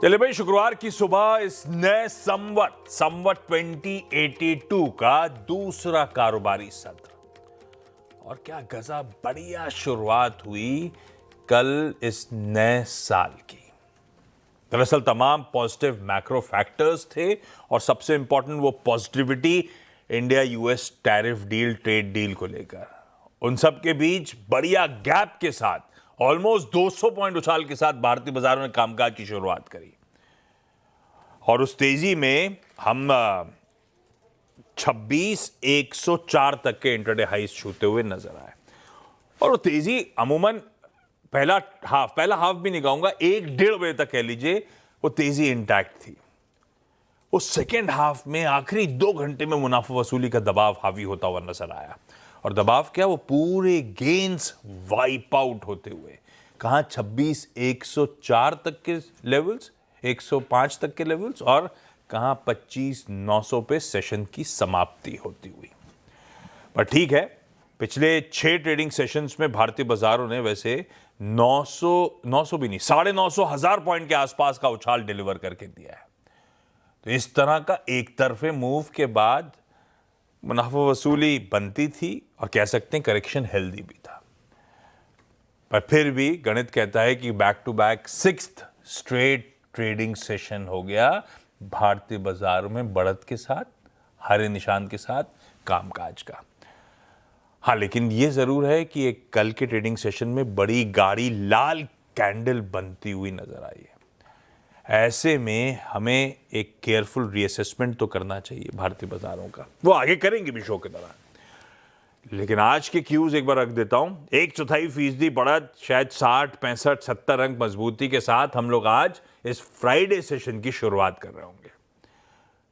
चलिए भाई, शुक्रवार की सुबह इस नए संवत 2082 का दूसरा कारोबारी सत्र, और क्या गजब बढ़िया शुरुआत हुई कल इस नए साल की। दरअसल तमाम पॉजिटिव मैक्रो फैक्टर्स थे और सबसे इंपॉर्टेंट वो positivity India US tariff deal, trade deal को लेकर। उन सब के बीच बढ़िया गैप के साथ ऑलमोस्ट 200 पॉइंट उछाल के साथ भारतीय बाजारों ने कामकाज की शुरुआत करी और उस तेजी में हम 26,104 तक के इंटरडे हाईज छूते हुए नजर आए। और वो तेजी अमूमन पहला हाफ भी नहीं कहूंगा, 1-1.5 बजे तक कह लीजिए वो तेजी इंटैक्ट थी। उस सेकेंड हाफ में आखिरी 2 घंटे में मुनाफा वसूली का दबाव हावी होता हुआ नजर आया। और दबाव क्या, वो पूरे गेन्स वाइप आउट होते हुए कहां 26,104 तक के लेवल्स, 105 तक के लेवल्स, और कहां 25,900 पे सेशन की समाप्ति होती हुई। पर ठीक है, पिछले 6 ट्रेडिंग सेशंस में भारतीय बाजारों ने वैसे 900 भी नहीं, 950,000 पॉइंट के आसपास का उछाल डिलीवर करके दिया है। तो इस तरह का एक तरफे मूव के बाद मुनाफा वसूली बनती थी और कह सकते हैं करेक्शन हेल्दी भी था। पर फिर भी गणित कहता है कि back to back 6th straight trading session हो गया भारतीय बाजारों में बढ़त के साथ, हरे निशान के साथ कामकाज का। हाँ, लेकिन यह जरूर है कि एक कल के ट्रेडिंग सेशन में बड़ी गाड़ी लाल कैंडल बनती हुई नजर आई है। ऐसे में हमें एक केयरफुल रीअसेसमेंट तो करना चाहिए भारतीय बाजारों का, वो आगे करेंगे भी शो के दौरान। लेकिन आज के क्यूज एक बार रख देता हूं। 1/4% बढ़त, शायद 60, 65, 70 अंक मजबूती के साथ हम लोग आज इस फ्राइडे सेशन की शुरुआत कर रहे होंगे।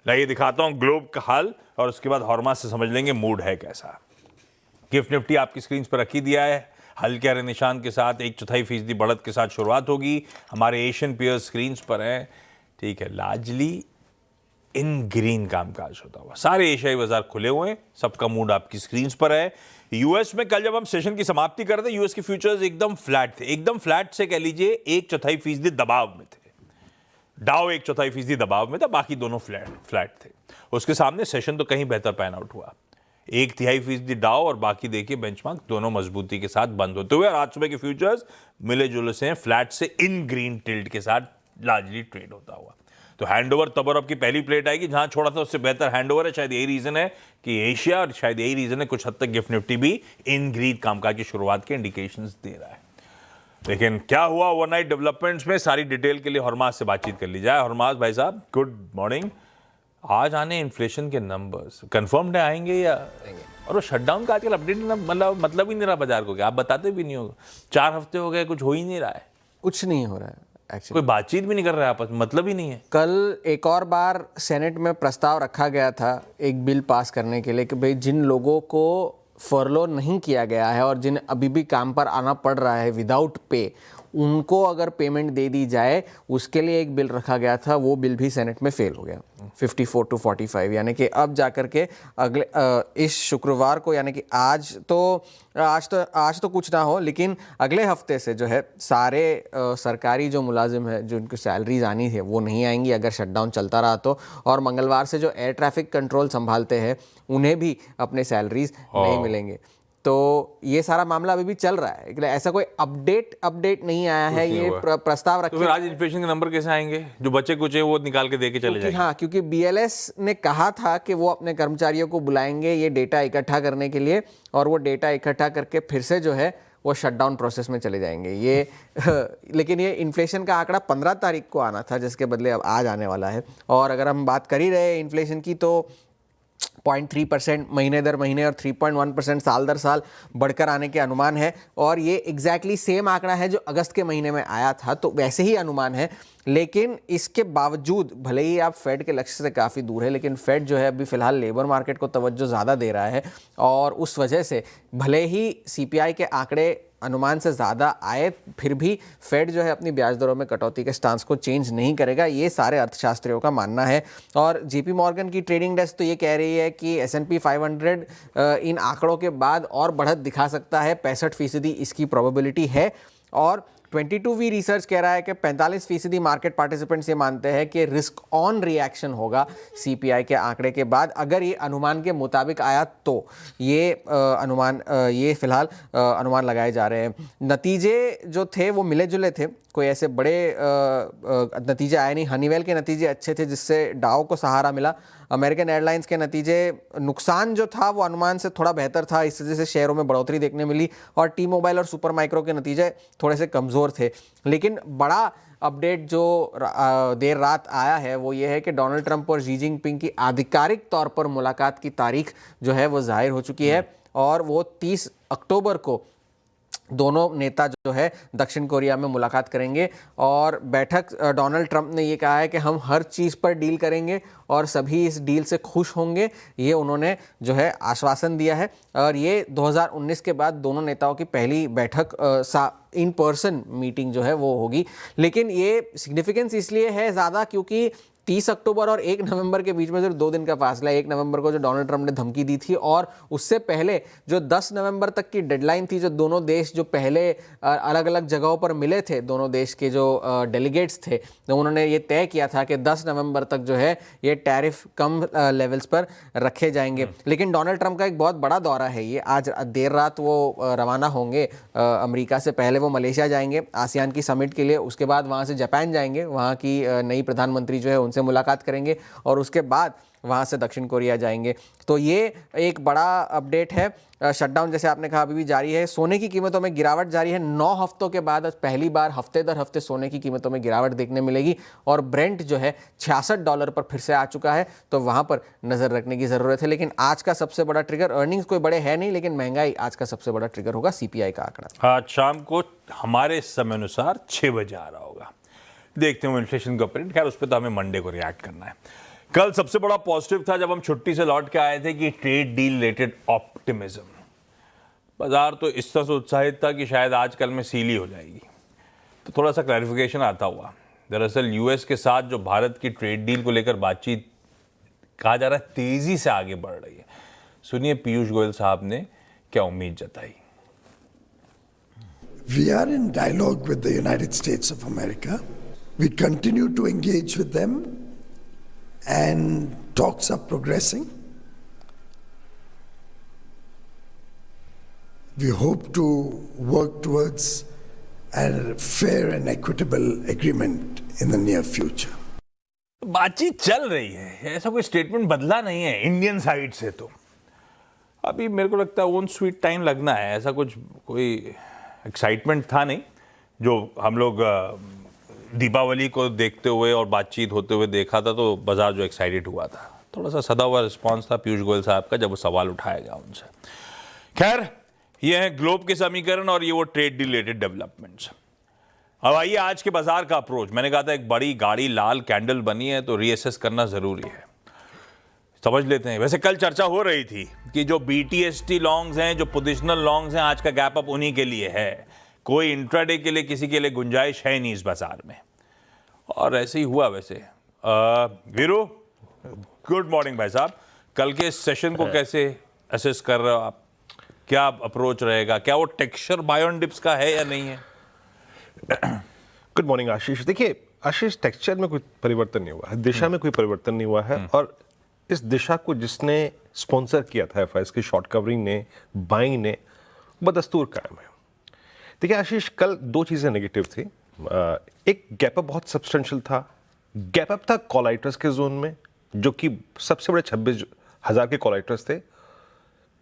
लाइए दिखाता हूं ग्लोब का हाल और उसके बाद हॉर्मा से समझ लेंगे मूड है कैसा। गिफ्ट निफ्टी आपकी स्क्रीन पर रख ही दिया है, हल्के हरे निशान के साथ 1/4% बढ़त के साथ शुरुआत होगी। हमारे एशियन पेयर्स स्क्रीन पर हैं, ठीक है, लार्जली इन ग्रीन कामकाज होता हुआ। सारे एशियाई बाजार खुले हुए हैं, सबका मूड आपकी स्क्रीन पर है। यूएस में कल जब हम सेशन की समाप्ति कर रहे थे, यूएस के फ्यूचर्स एकदम फ्लैट थे, एकदम फ्लैट से कह लीजिए 1/4% दबाव में थे। डाउ 1/4% दबाव में था, बाकी दोनों फ्लैट थे। उसके सामने सेशन तो कहीं बेहतर पैन आउट हुआ, 1/3% डाउ और बाकी देखिए बेंचमार्क दोनों मजबूती के साथ बंद होते हुए। और आज सुबह के फ्यूचर्स मिले जुले से फ्लैट से इन ग्रीन टिल्ट के साथ लार्जली ट्रेड होता हुआ। तो हैंडओवर तब और अब की पहली प्लेट आएगी, जहां छोड़ा था उससे बेहतर हैंडओवर है। शायद यही रीजन है कि एशिया, और शायद यही रीजन है कुछ हद तक गिफ्ट निफ्टी भी इन ग्रीन कामकाज की शुरुआत के इंडिकेशंस दे रहा है। लेकिन क्या हुआ ओवरनाइट डेवलपमेंट्स में, सारी डिटेल के लिए हरमाज से बातचीत कर ली जाए। हरमाज भाई साहब, गुड मॉर्निंग। आज आने इन्फ्लेशन के नंबर्स कंफर्म्ड आएंगे या? और वो शटडाउन का आजकल अपडेट मतलब ही नहीं रहा बाजार को, क्या आप बताते भी नहीं हो? 4 हफ्ते हो गए, कुछ हो ही नहीं रहा है, कुछ नहीं हो रहा है एक्चुअली, कोई बातचीत भी नहीं कर रहा है आपस में, मतलब ही नहीं है। कल एक और बार सेनेट में प्रस्ताव रखा गया था एक बिल पास करने के लिए कि भाई जिन लोगों को फर्लो नहीं किया गया है और जिन अभी भी काम पर आना पड़ रहा है विदाउट पे, उनको अगर पेमेंट दे दी जाए, उसके लिए एक बिल रखा गया था। वो बिल भी सेनेट में फेल हो गया 54-45, यानी कि अब जाकर के अगले इस शुक्रवार को, यानी कि आज तो कुछ ना हो, लेकिन अगले हफ्ते से जो है सारे सरकारी जो मुलाजिम है, जो उनकी सैलरीज आनी है वो नहीं आएंगी अगर शटडाउन चलता रहा तो। और मंगलवार से जो एयर ट्रैफिक कंट्रोल संभालते हैं उन्हें भी अपने सैलरीज नहीं मिलेंगे। तो ये सारा मामला अभी भी चल रहा है, ऐसा कोई अपडेट नहीं आया है। ये प्रस्ताव रखे। तो फिर आज इन्फ्लेशन के नंबर कैसे आएंगे? जो बचे कुछ है वो निकाल के दे के चले जाएंगे। हाँ, क्योंकि बीएलएस ने कहा था कि वो अपने कर्मचारियों को बुलाएंगे ये डेटा इकट्ठा करने के लिए, और वो डेटा इकट्ठा करके फिर से जो है वो शटडाउन प्रोसेस में चले जाएंगे ये लेकिन ये इन्फ्लेशन का आंकड़ा 15 तारीख को आना था, जिसके बदले अब आज आने वाला है। और अगर हम बात कर ही रहे हैं इन्फ्लेशन की, तो 0.3% महीने दर महीने और 3.1% साल दर साल बढ़कर आने के अनुमान है। और ये एग्जैक्टली सेम आंकड़ा है जो अगस्त के महीने में आया था, तो वैसे ही अनुमान है। लेकिन इसके बावजूद, भले ही आप फेड के लक्ष्य से काफ़ी दूर है, लेकिन फेड जो है अभी फिलहाल लेबर मार्केट को तवज्जो ज़्यादा दे रहा है, और उस वजह से भले ही सीपीआई के आंकड़े अनुमान से ज़्यादा आए, फिर भी फेड जो है अपनी ब्याज दरों में कटौती के स्टांस को चेंज नहीं करेगा, ये सारे अर्थशास्त्रियों का मानना है। और जेपी मॉर्गन की ट्रेडिंग डेस्क तो ये कह रही है कि S&P 500 इन आंकड़ों के बाद और बढ़त दिखा सकता है, 65% इसकी प्रोबेबिलिटी है। और 22V रिसर्च कह रहा है कि 45% मार्केट पार्टिसिपेंट्स ये मानते हैं कि रिस्क ऑन रिएक्शन होगा CPI के आंकड़े के बाद। अगर ये अनुमान के मुताबिक आया तो ये ये फिलहाल अनुमान लगाए जा रहे हैं। नतीजे जो थे वो मिले जुले थे, कोई ऐसे बड़े नतीजे आए नहीं। हनीवेल के नतीजे अच्छे थे जिससे डाउ को सहारा मिला। अमेरिकन एयरलाइंस के नतीजे, नुकसान जो था वो अनुमान से थोड़ा बेहतर था, इस वजह से शेयरों में बढ़ोतरी देखने मिली। और टी मोबाइल और सुपर माइक्रो के नतीजे थोड़े से कमज़ोर थे। लेकिन बड़ा अपडेट जो देर रात आया है वो ये है कि डोनाल्ड ट्रंप और शी जिनपिंग की आधिकारिक तौर पर मुलाकात की तारीख जो है वो जाहिर हो चुकी है और वो 30 अक्टूबर को दोनों नेता जो है दक्षिण कोरिया में मुलाकात करेंगे। और बैठक डोनाल्ड ट्रंप ने ये कहा है कि हम हर चीज़ पर डील करेंगे और सभी इस डील से खुश होंगे, ये उन्होंने जो है आश्वासन दिया है। और ये 2019 के बाद दोनों नेताओं की पहली बैठक इन पर्सन मीटिंग जो है वो होगी। लेकिन ये सिग्निफिकेंस इसलिए है ज़्यादा क्योंकि 30 अक्टूबर और 1 नवंबर के बीच में सिर्फ 2 दिन का फासला है। 1 नवंबर को जो डोनाल्ड ट्रंप ने धमकी दी थी और उससे पहले जो 10 नवंबर तक की डेडलाइन थी, जो दोनों देश जो पहले अलग अलग जगहों पर मिले थे, दोनों देश के जो डेलीगेट्स थे, तो उन्होंने ये तय किया था कि 10 नवंबर तक जो है ये टैरिफ कम लेवल्स पर रखे जाएंगे। लेकिन डोनाल्ड ट्रंप का एक बहुत बड़ा दौरा है ये। आज देर रात वो रवाना होंगे अमेरिका से। पहले वो मलेशिया जाएंगे आसियान की समिट के लिए, उसके बाद वहाँ से जापान जाएंगे, वहाँ की नई प्रधानमंत्री जो है उनसे मुलाकात करेंगे और उसके बाद वहाँ से दक्षिण कोरिया जाएंगे। तो ये एक बड़ा अपडेट है। शटडाउन जैसे आपने कहा अभी भी जारी है। सोने की कीमतों में गिरावट जारी है। 9 हफ्तों के बाद आज पहली बार हफ्ते दर हफ्ते सोने की कीमतों में गिरावट देखने मिलेगी और ब्रेंट जो है $66 पर फिर से आ चुका है, तो वहाँ पर नज़र रखने की ज़रूरत है। लेकिन आज का सबसे बड़ा ट्रिगर, अर्निंग्स कोई बड़े है नहीं, लेकिन महंगाई आज का सबसे बड़ा ट्रिगर होगा, CPI का आंकड़ा। आज शाम को हमारे समय अनुसार 6 बजे आ रहा होगा। देखते हैं इन्फ्लेशन का प्रिंट। खैर उस पर तो हमें मंडे को रिएक्ट करना है। कल सबसे बड़ा पॉजिटिव था जब हम छुट्टी से लौट के आए थे कि ट्रेड डील रिलेटेड ऑप्टिमिज्म। बाजार तो इस तरह से उत्साहित था कि शायद आज कल में सील ही हो जाएगी। तो थोड़ा सा क्लैरिफिकेशन आता हुआ। दरअसल यूएस के साथ जो भारत की ट्रेड डील को लेकर बातचीत कहा जा रहा है तेजी से आगे बढ़ रही है। सुनिए पीयूष गोयल साहब ने क्या उम्मीद जताई। We are in dialogue with the United States of America. We continue to engage with them and talks are progressing. We hope to work towards a fair and equitable agreement in the near future. बातचीत चल रही है, ऐसा कोई statement बदला नहीं है Indian side से। तो अभी मेरे को लगता है ओन स्वीट टाइम लगना है। ऐसा कुछ कोई एक्साइटमेंट था नहीं जो हम लोग दीपावली को देखते हुए और बातचीत होते हुए देखा था, तो बाजार जो एक्साइटेड हुआ था। थोड़ा सा सदा हुआ रिस्पॉन्स था पीयूष गोयल साहब का जब वो सवाल उठाया गया उनसे। खैर ये है ग्लोब के समीकरण और ये वो ट्रेड रिलेटेड डेवलपमेंट्स। अब आइए आज के बाजार का अप्रोच। मैंने कहा था एक बड़ी गाड़ी लाल कैंडल बनी है तो रीअसेस करना जरूरी है। समझ लेते हैं। वैसे कल चर्चा हो रही थी कि जो BTST लॉन्ग्स हैं, जो पोजिशनल लॉन्ग्स हैं, आज का गैप अप उन्हीं के लिए है। कोई इंट्राडे के लिए किसी के लिए गुंजाइश है नहीं इस बाजार में, और ऐसे ही हुआ। वैसे वीरू, गुड मॉर्निंग भाई साहब। कल के सेशन को कैसे असेस कर रहे हो आप? क्या अप्रोच रहेगा? क्या वो टेक्सचर बाय ऑन डिप्स का है या नहीं है? गुड मॉर्निंग आशीष। देखिए आशीष, टेक्सचर में कोई परिवर्तन नहीं हुआ है, दिशा में कोई परिवर्तन नहीं हुआ है। और इस दिशा को जिसने स्पॉन्सर किया था FIs की शॉर्ट कवरिंग ने, बाइंग ने, बदस्तूर कायम है। देखिए आशीष, कल 2 चीज़ें नेगेटिव थी। एक गैप अप बहुत सब्सटेंशियल था। गैप अप था कॉलाइटर्स के जोन में, जो कि सबसे बड़े 26,000 के कॉलाइटर्स थे।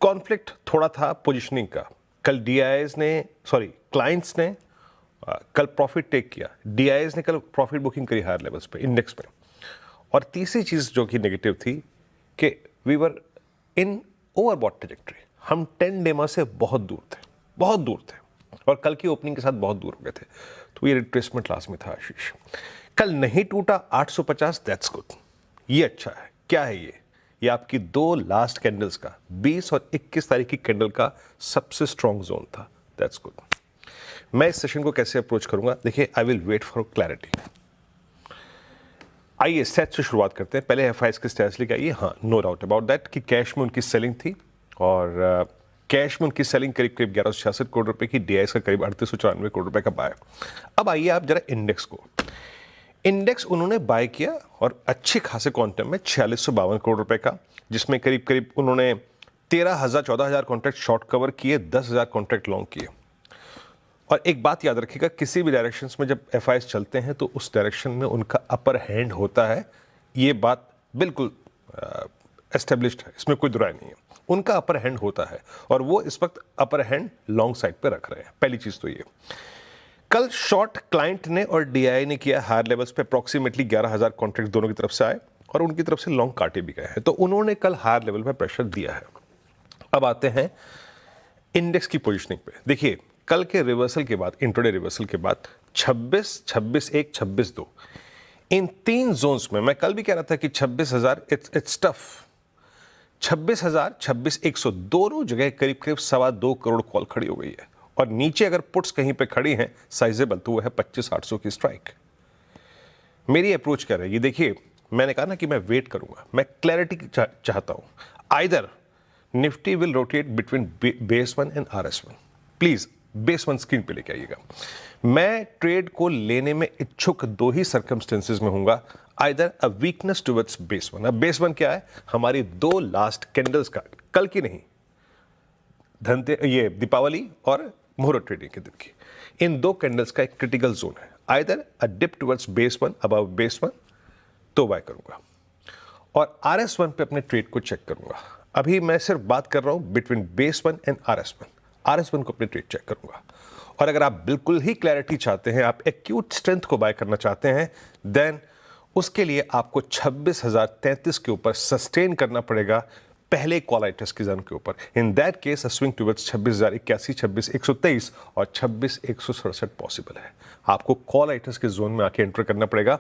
कॉन्फ्लिक्ट थोड़ा था पोजिशनिंग का। कल क्लाइंट्स ने कल प्रॉफिट टेक किया, DIs ने कल प्रॉफिट बुकिंग करी हायर लेवल्स पे, इंडेक्स पे। और तीसरी चीज़ जो कि नेगेटिव थी कि we were in overbought trajectory. हम 10 डेमा से बहुत दूर थे और कल की ओपनिंग के साथ बहुत दूर हो गए थे। तो ये रिट्रेसमेंट लास्ट में था आशीष। कल नहीं टूटा 850, दैट्स गुड, ये अच्छा है। क्या है ये आपकी 2 लास्ट कैंडल्स का 20 और 21 तारीख की कैंडल का सबसे स्ट्रॉन्ग जोन था, दैट्स गुड। मैं इस सेशन को कैसे अप्रोच करूंगा? देखिए, I will wait for clarity. आइए स्टैट्स से शुरुआत करते हैं। पहले FIs के स्टैट्स लेके आइए। हाँ, नो डाउट अबाउट दैट कि कैश में उनकी सेलिंग थी और कैश में उनकी सेलिंग करीब करीब 1166 करोड़ रुपए की, डीआईएस का करीब 3894 करोड़ रुपए का बाय। अब आइए आप जरा इंडेक्स उन्होंने बाय किया और अच्छे खासे क्वांटम में 4652 करोड़ रुपए का, जिसमें करीब करीब उन्होंने 14,000 कॉन्ट्रैक्ट शॉर्ट कवर किए, 10,000 कॉन्ट्रैक्ट लॉन्ग किए। और एक बात याद रखिएगा, किसी भी डायरेक्शंस में जब एफआईएस चलते हैं तो उस डायरेक्शन में उनका अपर हैंड होता है, ये बात बिल्कुल एस्टेब्लिश्ड है, इसमें कोई दुराय नहीं है। उनका अपर हैंड होता है और वो इस वक्त अपर हैंड लॉन्ग साइड पे रख रहे हैं। पहली चीज तो ये, कल शॉर्ट क्लाइंट ने और डीआई ने किया हायर लेवल्स पे, अप्रॉक्सीमेटली 11,000 कॉन्ट्रैक्ट दोनों की तरफ से आए और उनकी तरफ से लॉन्ग काटे भी गए हैं, तो उन्होंने कल हायर लेवल पे प्रेशर दिया है। अब आते हैं इंडेक्स की पोजिशनिंग पे। देखिए कल के रिवर्सल के बाद, इंट्राडे रिवर्सल के बाद 26, 26.1, 26.2 इन तीन जोन्स में, मैं कल भी कह रहा था कि 26,000 इट्स टफ, 26,000, 26,100 दोनों जगह करीब करीब 2.25 करोड़ कॉल खड़ी हो गई है। और नीचे अगर पुट्स कहीं पे खड़ी हैं साइजेबल, तो वो है 25,800 की स्ट्राइक। मेरी अप्रोच क्या रहेगी? देखिए मैंने कहा ना कि मैं वेट करूंगा, मैं क्लैरिटी चाहता हूं। Either Nifty will rotate between base 1 and RS1। Please base 1 screen पे लेके आइएगा। मैं ट्रेड को लेने में इच्छुक दो ही सर्कमस्टेंसेस में होऊंगा, either a weakness towards base 1। अब बेस 1 क्या है? हमारी दो लास्ट कैंडल्स का, कल की नहीं, ये दीपावली और मुहूर्त ट्रेडिंग के दिन की, इन दो कैंडल्स का एक क्रिटिकल जोन है। Either a dip towards base 1, above base 1, तो बाय करूंगा और RS1 पे अपने ट्रेड को चेक करूंगा। अभी मैं सिर्फ बात कर रहा हूं बिटवीन बेस 1 एंड RS1 को अपने ट्रेड चेक करूंगा। और अगर आप बिल्कुल ही क्लैरिटी चाहते हैं, आप एक्यूट स्ट्रेंथ को बाय करना चाहते हैं, देन उसके लिए आपको 26,033 के ऊपर सस्टेन करना पड़ेगा, पहले कॉलाइटस की जोन के ऊपर। इन that case a swing towards 26,081, 26,123 और 26,167 पॉसिबल है। आपको कॉलाइटस के जोन में आके एंटर करना पड़ेगा।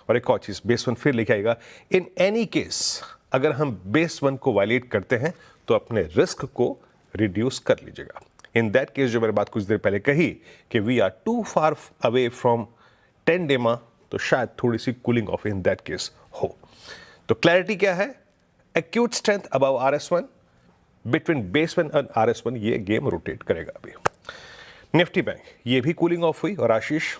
और एक और चीज, बेस 1 फिर लिखा आएगा। इन एनी केस अगर हम बेस 1 को वायलेट करते हैं तो अपने रिस्क को रिड्यूस कर लीजिएगा। इन दैट केस, जो मैंने बात कुछ देर पहले कही कि we are too far away from 10 DEMA, तो शायद थोड़ी सी cooling off in that case हो। तो क्लैरिटी क्या है? Acute strength above RS1, between base 1 and RS1, ये गेम रोटेट करेगा। अभी निफ्टी बैंक, ये भी कूलिंग ऑफ हुई। और आशीष,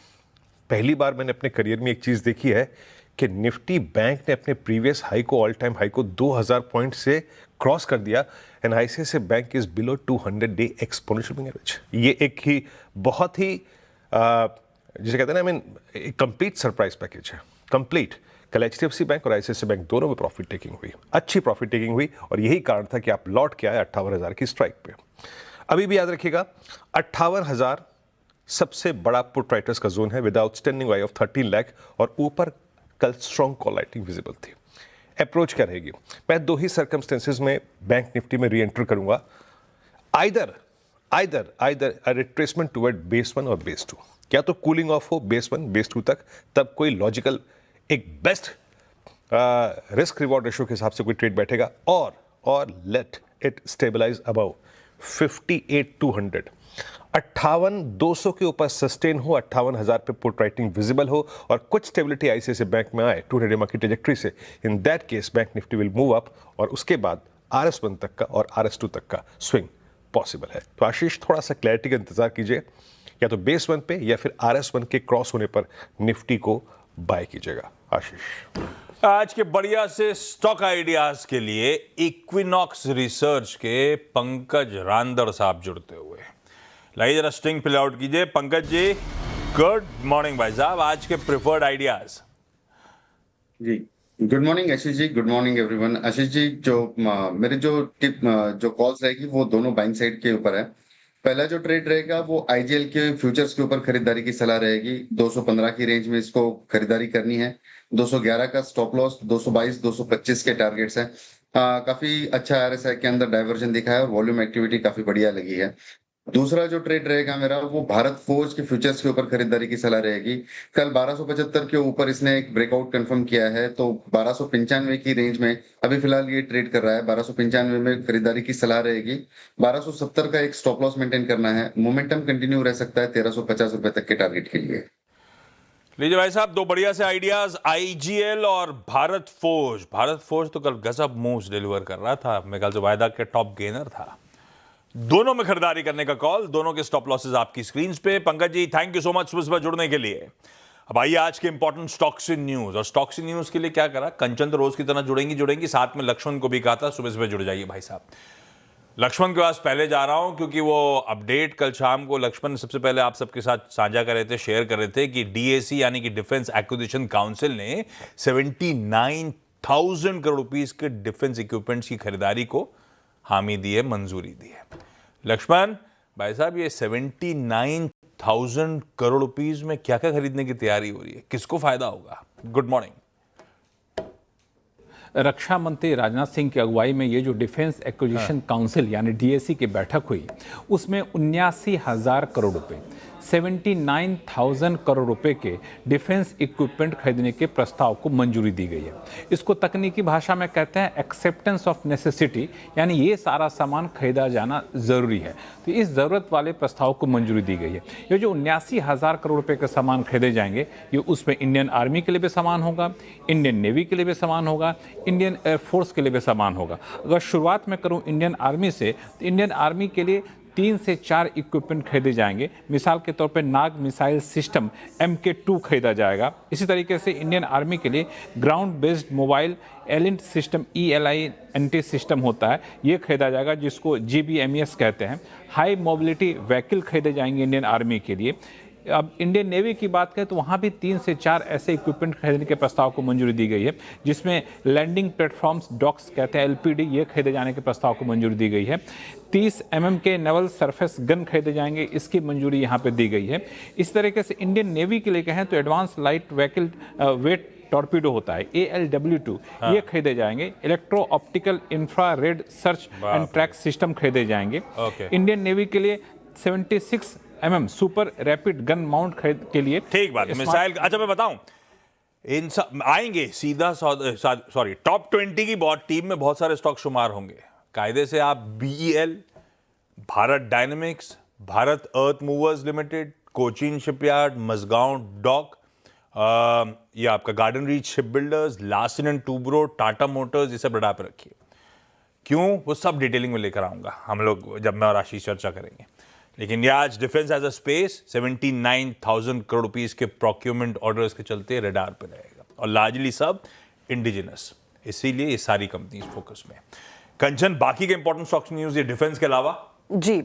पहली बार मैंने अपने करियर में एक चीज देखी है कि निफ्टी बैंक ने अपने प्रीवियस हाई को, ऑल टाइम हाई को 2000 पॉइंट से क्रॉस कर दिया। And ICICI bank is below 200 day exponential moving average. ये एक ही बहुत ही जिसे कहते हैं ना, कंप्लीट सरप्राइज पैकेज है, कंप्लीट। कल HDFC बैंक और ICICI बैंक दोनों में प्रॉफिट टेकिंग हुई, अच्छी प्रॉफिट टेकिंग हुई, और यही कारण था कि आप लौट के आए 58,000 की स्ट्राइक पे। अभी भी याद रखिएगा, 58,000 सबसे बड़ा पुट राइटर्स का जोन है with outstanding OI of 13 lakh, और ऊपर कल स्ट्रॉन्ग कॉल राइटिंग विजिबल थी। अप्रोच क्या रहेगी? मैं दो ही सर्कमस्टेंसेस में बैंक निफ्टी में री एंटर करूंगा, either a retracement toward base 1 और बेस 2। क्या तो कूलिंग ऑफ हो बेस 1 बेस 2 तक, तब कोई लॉजिकल एक बेस्ट रिस्क रिवॉर्ड रेशियो के हिसाब से कोई ट्रेड बैठेगा, और लेट इट स्टेबलाइज अबव 58,200, 58,200 के ऊपर सस्टेन हो, 58,000 पे पुट राइटिंग विजिबल हो, और कुछ स्टेबिलिटी ICICI बैंक में आए 200 डेमा की ट्रेजेक्ट्री से। इन that case bank Nifty will move up, और उसके बाद RS1 तक का और RS2 तक का स्विंग पॉसिबल है। तो आशीष, थोड़ा सा क्लैरिटी का इंतजार कीजिए, या तो बेस 1 पे या फिर RS1 के क्रॉस होने पर निफ्टी को बाय कीजिएगा। आशीष, आज के बढ़िया से स्टॉक आइडियाज के लिए इक्विनॉक्स रिसर्च के पंकज रांदर साहब जुड़ते हुए, लाइए जरा स्ट्रिंग फिल आउट कीजिए। पंकज जी, गुड मॉर्निंग भाई साहब, आज के प्रिफर्ड आइडियाज। जी good morning Ashish ji, good morning everyone. Ashish ji, मेरे जो कॉल्स रहेगी वो दोनों बाइंग साइड के ऊपर है। पहला जो ट्रेड रहेगा वो IGL के फ्यूचर्स के ऊपर खरीदारी की सलाह रहेगी। 215 की रेंज में इसको खरीदारी करनी है। 211 का स्टॉप लॉस, 222, 225 के टारगेट्स हैं। काफी अच्छा RSI के अंदर डाइवर्जन दिखा है और वॉल्यूम एक्टिविटी काफी बढ़िया लगी है। दूसरा जो ट्रेड रहेगा मेरा, वो भारत फोर्ज के फ्यूचर्स के ऊपर खरीदारी की सलाह रहेगी। कल 1275 के ऊपर इसने एक ब्रेकआउट कंफर्म किया है, तो 1295 की रेंज में अभी फिलहाल ये ट्रेड कर रहा है। 1295 में खरीदारी की सलाह रहेगी। 1270 का एक स्टॉप लॉस मेंटेन करना है। मोमेंटम कंटिन्यू रह सकता है 1350 रुपए तक के टारगेट के लिए। लीजिए भाई साहब, दो बढ़िया से आइडियाज, IGL और भारत फोर्ज। भारत फोर्ज तो कल गजब मूव्स डिलीवर कर रहा था, मेरे ख्याल से वायदा के टॉप गेनर था। दोनों में खरीदारी करने का कॉल, दोनों के स्टॉप लॉसेस आपकी स्क्रीन पे। Pankaj ji, thank you so much सुबह जुड़ने के लिए। अब आइए आज के इंपॉर्टेंट स्टॉक्स इन न्यूज। और स्टॉक्स इन न्यूज के लिए क्या करा, कंचन तो रोज की तरह जुड़ेंगी, साथ में लक्ष्मण को भी कहा था सुबह जुड़ जाइए भाई साहब। लक्ष्मण के पास पहले जा रहा हूं क्योंकि वो अपडेट कल शाम को लक्ष्मण सबसे पहले आप सबके साथ साझा कर रहे थे, शेयर कर रहे थे कि डीएसी यानी कि डिफेंस एक्विजिशन काउंसिल ने 79,000 करोड़ रुपीस के डिफेंस इक्विपमेंट्स की खरीदारी को हामी दी है, मंजूरी दी है। लक्ष्मण भाई साहब, ये 79,000 करोड़ रुपीस में क्या क्या खरीदने की तैयारी हो रही है, किसको फायदा होगा? Good morning. रक्षा मंत्री राजनाथ सिंह की अगुवाई में ये जो डिफेंस एक्विजिशन काउंसिल यानी डीएसी की बैठक हुई, उसमें 79,000 करोड़ रुपए 79,000 करोड़ रुपए के डिफेंस इक्विपमेंट खरीदने के प्रस्ताव को मंजूरी दी गई है। इसको तकनीकी भाषा में कहते हैं एक्सेप्टेंस ऑफ नेसेसिटी, यानी ये सारा सामान खरीदा जाना जरूरी है। तो इस जरूरत वाले प्रस्ताव को मंजूरी दी गई है। ये जो 79,000 करोड़ रुपए के सामान खरीदे जाएंगे, ये उसमें इंडियन आर्मी के लिए भी सामान होगा, इंडियन नेवी के लिए भी सामान होगा, इंडियन एयरफोर्स के लिए भी सामान होगा। अगर शुरुआत में करूं इंडियन आर्मी से, तो इंडियन आर्मी के लिए 3 से 4 इक्विपमेंट खरीदे जाएंगे। मिसाल के तौर पे नाग मिसाइल सिस्टम MK2 खरीदा जाएगा। इसी तरीके से इंडियन आर्मी के लिए ground based mobile ELINT system ELINT system होता है, ये खरीदा जाएगा, जिसको GBMES कहते हैं। हाई मोबिलिटी व्हीकल खरीदे जाएंगे इंडियन आर्मी के लिए। अब इंडियन नेवी की बात करें तो वहाँ भी 3 से 4 ऐसे इक्विपमेंट खरीदने के प्रस्ताव को मंजूरी दी गई है, जिसमें लैंडिंग प्लेटफॉर्म्स डॉक्स कहते हैं LPD, ये खरीदे जाने के प्रस्ताव को मंजूरी दी गई है। 30 mm के नेवल सरफेस गन खरीदे जाएंगे, इसकी मंजूरी यहाँ पे दी गई है। इस तरीके से इंडियन नेवी के लिए कहें तो advance light vehicle wait torpedo होता है ALW2, ये खरीदे जाएंगे। Electro optical infrared search and track system खरीदे जाएंगे। इंडियन नेवी के लिए 76 mm super rapid gun mount खरीद के लिए, ठीक बात है, मिसाइल। अच्छा मैं बताऊं, इन सब आएंगे सीधा सॉरी टॉप 20 की बहुत टीम में बहुत सारे स्टॉक शुमार होंगे। कायदे से आप BEL, Bharat Dynamics, Bharat Earth Movers Limited, Cochin Shipyard, Mazagon Dock, ये आपका Garden Reach Ship Builders, Larsen and Toubro, Tata Motors, ये सब रडार पर रखिए। क्यों, वो सब डिटेलिंग में लेकर आऊंगा हम लोग जब मैं और आशीष चर्चा करेंगे। लेकिन ये आज defence as a space 79,000 crore rupees के प्रोक्योरमेंट ऑर्डर्स के चलते रडार पे रहेगा, और लार्जली सब इंडिजिनस, इसीलिए ये सारी कंपनीज फोकस में। कंचन, बाकी के इंपॉर्टेंट स्टॉक्स न्यूज ये डिफेंस के अलावा? जी,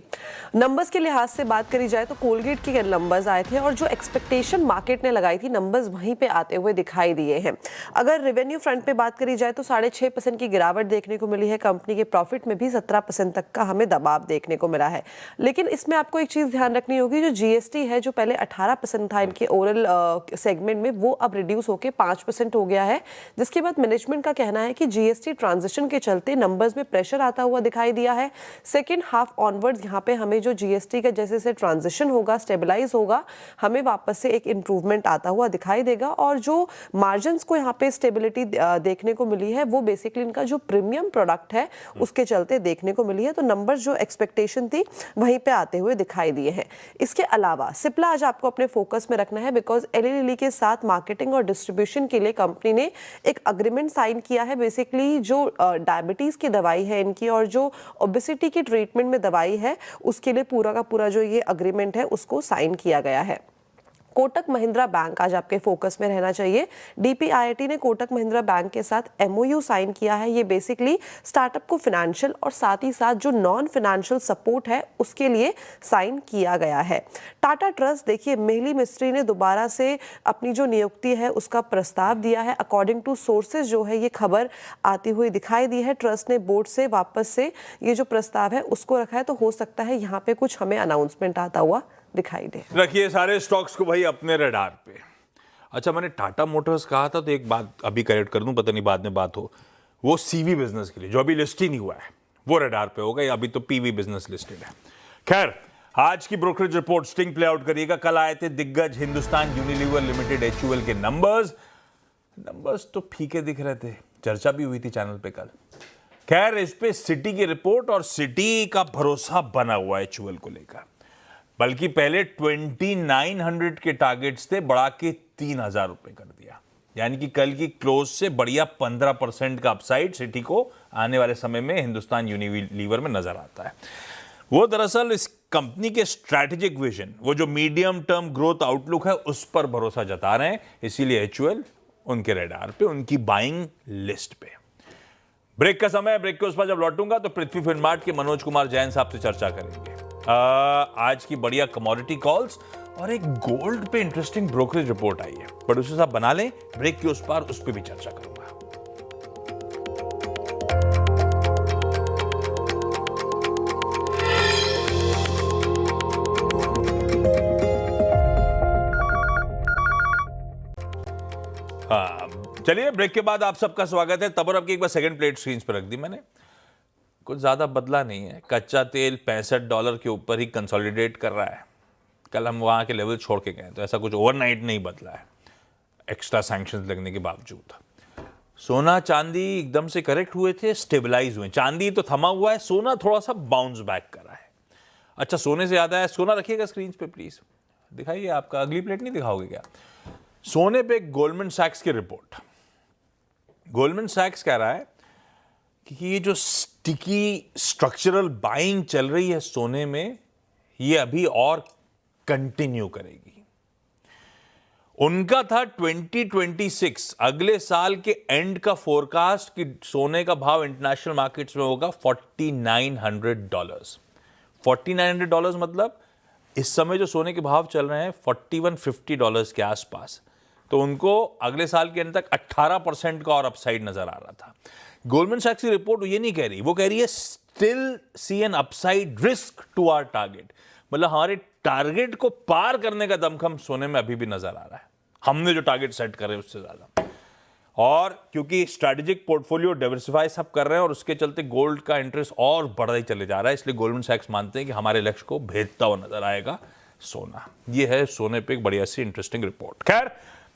नंबर्स के लिहाज से बात करी जाए तो कोलगेट के नंबर्स आए थे और जो एक्सपेक्टेशन मार्केट ने लगाई थी, नंबर्स वहीं पे आते हुए दिखाई दिए हैं। अगर रेवेन्यू फ्रंट पे बात करी जाए तो 6.5% की गिरावट देखने को मिली है। कंपनी के प्रॉफिट में भी 17% तक का हमें दबाव देखने को मिला है। लेकिन इसमें आपको एक चीज़ ध्यान रखनी होगी, जो GST है, जो पहले 18% था इनके ओरल सेगमेंट में, वो अब रिड्यूस होकर 5% हो गया है, जिसके बाद मैनेजमेंट का कहना है कि GST ट्रांजिशन के चलते नंबर्स में प्रेशर आता हुआ दिखाई दिया है। सेकेंड हाफ ऑनवर्ड्स यहाँ पे हमें जो GST का जैसे से ट्रांजिशन होगा, स्टेबलाइज होगा, हमें वापस से एक इम्प्रूवमेंट आता हुआ दिखाई देगा। और जो मार्जिन्स को यहाँ पे स्टेबिलिटी देखने को मिली है, वो बेसिकली इनका जो प्रीमियम प्रोडक्ट है उसके चलते देखने को मिली है। तो नंबर जो एक्सपेक्टेशन थी वहीं पे आते हुए दिखाई दिए हैं। इसके अलावा सिप्ला आज आपको अपने फोकस में रखना है, बिकॉज एली लिली के साथ मार्केटिंग और डिस्ट्रीब्यूशन के लिए कंपनी ने एक अग्रीमेंट साइन किया है। बेसिकली जो डायबिटीज की दवाई है इनकी, और जो ओबेसिटी की ट्रीटमेंट में दवाई है, उसके लिए पूरा का पूरा जो ये अग्रीमेंट है उसको साइन किया गया है। कोटक महिंद्रा बैंक आज आपके फोकस में रहना चाहिए। DPIIT ने कोटक महिंद्रा बैंक के साथ MOU साइन किया है। ये बेसिकली स्टार्टअप को फिनेंशियल और साथ ही साथ जो नॉन फिनेंशियल सपोर्ट है उसके लिए साइन किया गया है। टाटा ट्रस्ट, देखिए मेहली मिस्त्री ने दोबारा से अपनी जो नियुक्ति है उसका प्रस्ताव दिया है। अकॉर्डिंग टू सोर्सेज जो है ये खबर आती हुई दिखाई दी है। ट्रस्ट ने बोर्ड से वापस से ये जो प्रस्ताव है उसको रखा है, तो हो सकता है यहाँ पे कुछ हमें अनाउंसमेंट आता हुआ दिखाई दे। रखिए सारे स्टॉक्स को भाई अपने रडार पे। अच्छा, मैंने टाटा मोटर्स कहा था, तो एक बात अभी करेक्ट कर दूं, पता नहीं बाद में बात हो। वो CV बिजनेस के लिए जो अभी लिस्ट ही नहीं हुआ है वो रडार पे होगा, या अभी तो PV बिजनेस लिस्टेड है। खैर, आज की brokerage report sting play out करिएगा। कल आए थे दिग्गज हिंदुस्तान यूनिलीवर लिमिटेड HUL के नंबर्स तो फीके दिख रहे थे, चर्चा भी हुई थी चैनल पे कल। खैर, इस पे सिटी की रिपोर्ट और सिटी का भरोसा बना हुआ है HUL को लेकर। बल्कि पहले 2900 के टारगेट्स थे, बढ़ा के 3000 रुपए कर दिया, यानी कि कल की क्लोज से बढ़िया 15% का अपसाइड सिटी को आने वाले समय में हिंदुस्तान यूनिलीवर में नजर आता है। वो दरअसल इस कंपनी के स्ट्रैटेजिक विजन, वो जो मीडियम टर्म ग्रोथ आउटलुक है, उस पर भरोसा जता रहे हैं। इसीलिए HUL उनके रेडार पे, उनकी बाइंग लिस्ट पे। ब्रेक का समय है। ब्रेक के उस पर जब लौटूंगा तो पृथ्वी फिनमार्ट के मनोज कुमार जैन साहब से चर्चा करेंगे आज की बढ़िया कमोडिटी कॉल्स और एक गोल्ड पे इंटरेस्टिंग ब्रोकरेज रिपोर्ट आई है। प्रोड्यूसर साहब बना लें, ब्रेक के उस पार उस पर भी चर्चा करूंगा। चलिए, ब्रेक के बाद आप सबका स्वागत है। तब अब की एक बार सेकंड प्लेट स्क्रीन पर रख दी मैंने। कुछ ज्यादा बदला नहीं है। कच्चा तेल $65 के ऊपर ही कंसोलिडेट कर रहा है। कल हम वहां के लेवल छोड़ के गए, तो ऐसा कुछ ओवरनाइट नहीं बदला है, एक्स्ट्रा सैंक्शंस लगने के बावजूद। सोना चांदी एकदम से करेक्ट हुए थे, स्टेबलाइज हुए। चांदी तो थमा हुआ है, सोना थोड़ा सा बाउंस बैक कर रहा है। अच्छा, सोने से याद आया, सोना रखिएगा स्क्रीन पे प्लीज, दिखाइए। आपका अगली प्लेट नहीं दिखाओगे क्या? सोने पे गोल्डमैन सैक्स की रिपोर्ट। गोल्डमैन सैक्स कह रहा है कि ये जो स्टिकी स्ट्रक्चरल बाइंग चल रही है सोने में, ये अभी और कंटिन्यू करेगी। उनका था 2026 अगले साल के एंड का फोरकास्ट कि सोने का भाव इंटरनेशनल मार्केट्स में होगा $4,900। $4,900 मतलब इस समय जो सोने के भाव चल रहे हैं $4,150 के आसपास। तो उनको अगले साल के अंत तक 18% का और अपसाइड नजर आ रहा था। गोल्डमैन सैक्स की रिपोर्ट ये नहीं कह रही, वो कह रही है still see an upside risk to our target. मतलब हमारे टारगेट को पार करने का दमखम सोने में अभी भी नजर आ रहा है, हमने जो टारगेट सेट कर रहे हैं उससे ज्यादा। और क्योंकि स्ट्रैटेजिक पोर्टफोलियो डाइवर्सिफाई सब कर रहे हैं और उसके चलते गोल्ड का इंटरेस्ट और बढ़ता ही चले जा रहा है, इसलिए गोल्डमैन सैक्स मानते हैं कि हमारे लक्ष्य को भेदता हुआ नजर आएगा सोना। ये है सोने पे एक बढ़िया सी इंटरेस्टिंग रिपोर्ट। खैर,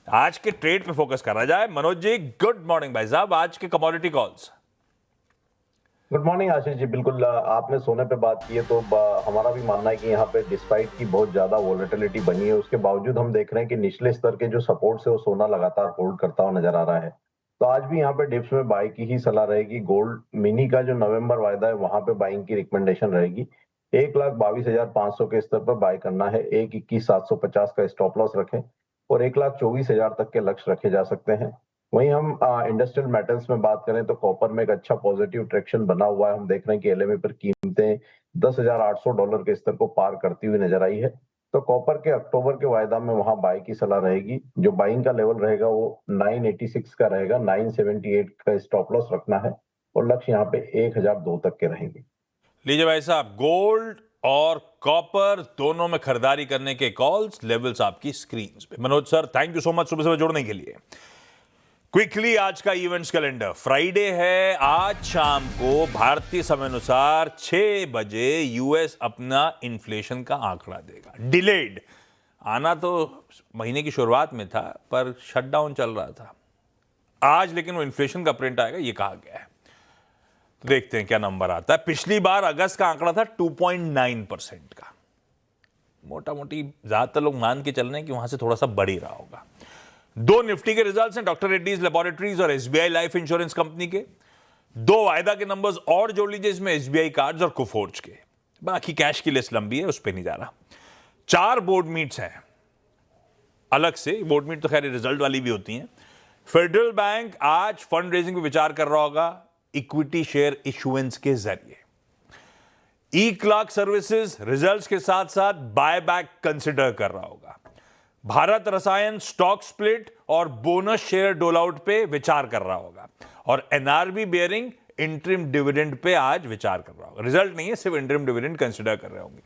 आज के ट्रेड पे फोकस करा जाए। मनोज जी, गुड मॉर्निंग भाई साहब। आज के commodity calls. Good morning Ashish ji. बिल्कुल, आपने सोने पे बात की है तो हमारा भी मानना है कि यहाँ पे डिस्पाइट की बहुत ज्यादा वोलेटिलिटी बनी है, उसके बावजूद हम देख रहे हैं कि निचले स्तर के जो सपोर्ट से वो सोना लगातार होल्ड करता हुआ नजर आ रहा है। तो आज भी यहाँ पे डिप्स में बाई की ही सलाह रहेगी। गोल्ड मिनी का जो नवंबर वायदा है वहां पे बाइंग की रिकमेंडेशन रहेगी। 1,22,500 के स्तर पर बाय करना है। 1,21,750 का स्टॉप लॉस रखें और 1,24,000 तक के लक्ष्य रखे जा सकते हैं। वहीं हम इंडस्ट्रियल मेटल्स में बात करें तो कॉपर में एक अच्छा पॉजिटिव ट्रैक्शन बना हुआ है। हम देख रहे हैं कि LME पर कीमतें $10,800 के स्तर को पार करती हुई नजर आई है। तो कॉपर के अक्टूबर के वायदा में वहां बाय की सलाह रहेगी। जो बाइंग का लेवल रहेगा वो 986 का रहेगा। 978 का स्टॉप लॉस रखना है और लक्ष्य यहाँ पे 1,002 तक के रहेंगे। लीजिए भाई साहब, गोल्ड और कॉपर दोनों में खरीदारी करने के कॉल्स, लेवल्स आपकी स्क्रीन पे। Manoj sir, thank you so much सुबह सुबह जुड़ने के लिए। क्विकली आज का इवेंट्स कैलेंडर। फ्राइडे है, आज शाम को भारतीय समय अनुसार 6 बजे यूएस अपना इन्फ्लेशन का आंकड़ा देगा। डिलेड आना तो महीने की शुरुआत में था, पर शटडाउन चल रहा था आज, लेकिन वो इन्फ्लेशन का प्रिंट आएगा, ये कहा गया है। तो देखते हैं क्या नंबर आता है। पिछली बार अगस्त का आंकड़ा था 2.9% का। मोटा मोटी ज्यादातर लोग मान के चल रहे हैं कि वहां से थोड़ा सा बढ़ ही रहा होगा। 2 निफ्टी के रिजल्ट्स हैं, डॉक्टर रेड्डीज लेबोरेटरीज और SBI लाइफ इंश्योरेंस कंपनी के। 2 वायदा के नंबर्स और जोड़ लीजिए इसमें, SBI कार्ड्स और कोफोर्ज के। बाकी कैश की लिस्ट लंबी है, उस पर नहीं जा रहा। 4 बोर्ड मीट्स हैं अलग से। बोर्ड मीट तो खैर रिजल्ट वाली भी होती हैं। फेडरल बैंक आज फंड रेजिंग पर विचार कर रहा होगा इक्विटी शेयर इशुएंस के जरिए। ई-क्लर्क सर्विसेज रिजल्ट्स के साथ साथ बायबैक कंसिडर कर रहा होगा। भारत रसायन स्टॉक स्प्लिट और बोनस शेयर डोल आउट पे विचार कर रहा होगा। और NRB bearing interim dividend pay आज विचार कर रहा होगा। रिजल्ट नहीं है, सिर्फ इंटरिम डिविडेंड कंसिडर कर रहे होंगे।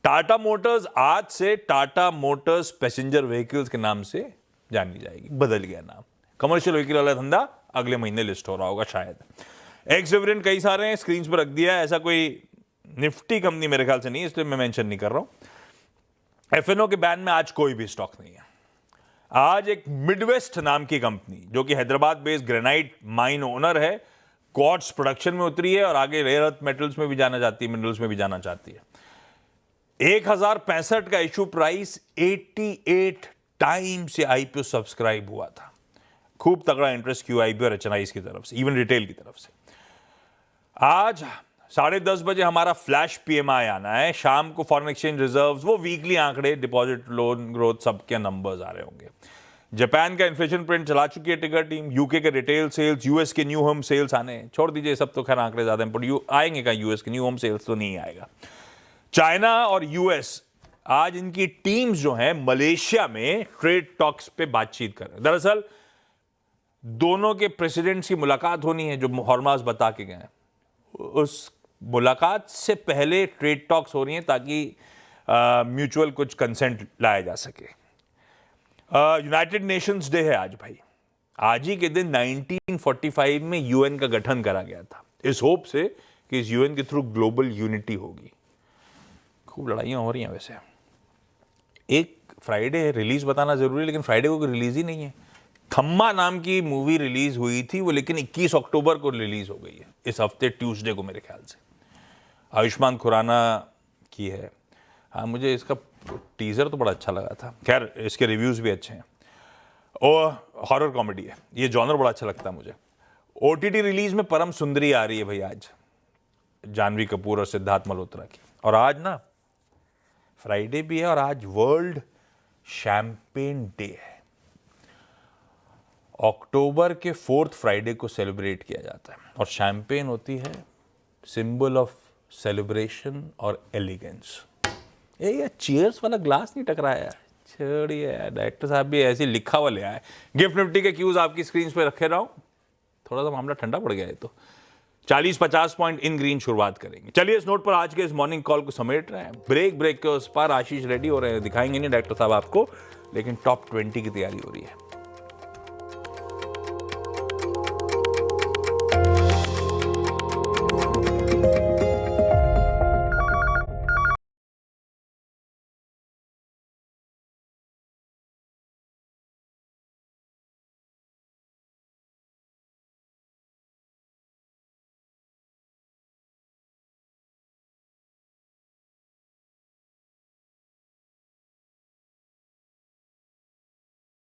टाटा मोटर्स आज से टाटा मोटर्स पैसेंजर व्हीकल्स के नाम से जानी जाएगी, बदल गया नाम। कमर्शियल व्हीकल वाला धंधा अगले महीने लिस्ट हो रहा होगा शायद। एक्स डिविडेंड कई सारे हैं, स्क्रीन पर रख दिया है। ऐसा कोई निफ्टी कंपनी मेरे ख्याल से नहीं, इसलिए मैं मेंशन नहीं कर रहा हूं। FNO के बैन में आज कोई भी स्टॉक नहीं है। आज एक मिडवेस्ट नाम की कंपनी जो कि Hyderabad based granite mine owner है, क्वार्ट्ज प्रोडक्शन में उतरी है और आगे रेयर अर्थ मेटल्स में भी जाना चाहती है, मिनरल्स में भी जाना चाहती है। 1065 का इशू प्राइस 88 टाइम से IPO सब्सक्राइब हुआ था। खूब तगड़ा इंटरेस्ट QIB और HNIs की तरफ से, इवन रिटेल की तरफ से। आज 10:30 बजे हमारा फ्लैश पीएमआई आना है, शाम को फॉरेन एक्सचेंज रिजर्व्स, वो वीकली आंकड़े, डिपॉजिट, लोन ग्रोथ, सबके नंबर्स आ रहे होंगे। जापान का इन्फ्लेशन प्रिंट चला चुकी है टिकर टीम, यूके के रिटेल सेल्स, यूएस के न्यू होम सेल्स आने हैं। छोड़ दीजिए, सब तो खैर आंकड़े ज्यादा इंपॉर्टेंट, आएंगे का यूएस के न्यू होम सेल्स तो नहीं आएगा। चाइना और यूएस, आज इनकी टीम्स जो हैं मलेशिया में ट्रेड टॉक्स पे बातचीत कर रहे हैं। दरअसल दोनों के प्रेसिडेंट्स की मुलाकात होनी है, जो हॉर्मास बता के गए हैं। उस मुलाकात से पहले ट्रेड टॉक्स हो रही हैं ताकि म्यूचुअल कुछ कंसेंट लाया जा सके। यूनाइटेड नेशंस डे है आज भाई। आज ही के दिन 1945 में यूएन का गठन करा गया था, इस होप से कि इस यूएन के थ्रू ग्लोबल यूनिटी होगी। खूब लड़ाइयाँ हो रही हैं वैसे। एक फ्राइडे रिलीज बताना जरूरी है, लेकिन फ्राइडे को रिलीज ही नहीं है। खम्मा नाम की मूवी रिलीज हुई थी वो, लेकिन 21 अक्टूबर को रिलीज हो गई है, इस हफ्ते ट्यूसडे को मेरे ख्याल से। आयुष्मान खुराना की है। हाँ, मुझे इसका टीजर तो बड़ा अच्छा लगा था। खैर, इसके रिव्यूज भी अच्छे हैं। और हॉरर कॉमेडी है, ये जॉनर बड़ा अच्छा लगता है मुझे। ओटीटी रिलीज में परम सुंदरी आ रही है भाई आज, जानवी कपूर और सिद्धार्थ मल्होत्रा की। और आज ना फ्राइडे भी है, और आज वर्ल्ड शैंपेन डे है। अक्टूबर के 4th फ्राइडे को सेलिब्रेट किया जाता है, और शैंपेन होती है सिंबल ऑफ सेलिब्रेशन और एलिगेंस। ये चीयर्स वाला ग्लास नहीं टकराया, छोड़िए यार, डायरेक्टर साहब भी ऐसे लिखा हुआ ले आए। गिफ्ट निफ्टी के क्यूज आपकी स्क्रीन पे रखे रहा हूं। थोड़ा सा मामला ठंडा पड़ गया है, तो 40-50 पॉइंट इन ग्रीन शुरुआत करेंगे। चलिए इस नोट पर आज के इस मॉर्निंग कॉल को समेट रहे हैं। ब्रेक के उस पार आशीष रेडी हो रहे हैं, दिखाएंगे नहीं डायरेक्टर साहब आपको, लेकिन टॉप 20 की तैयारी हो रही है।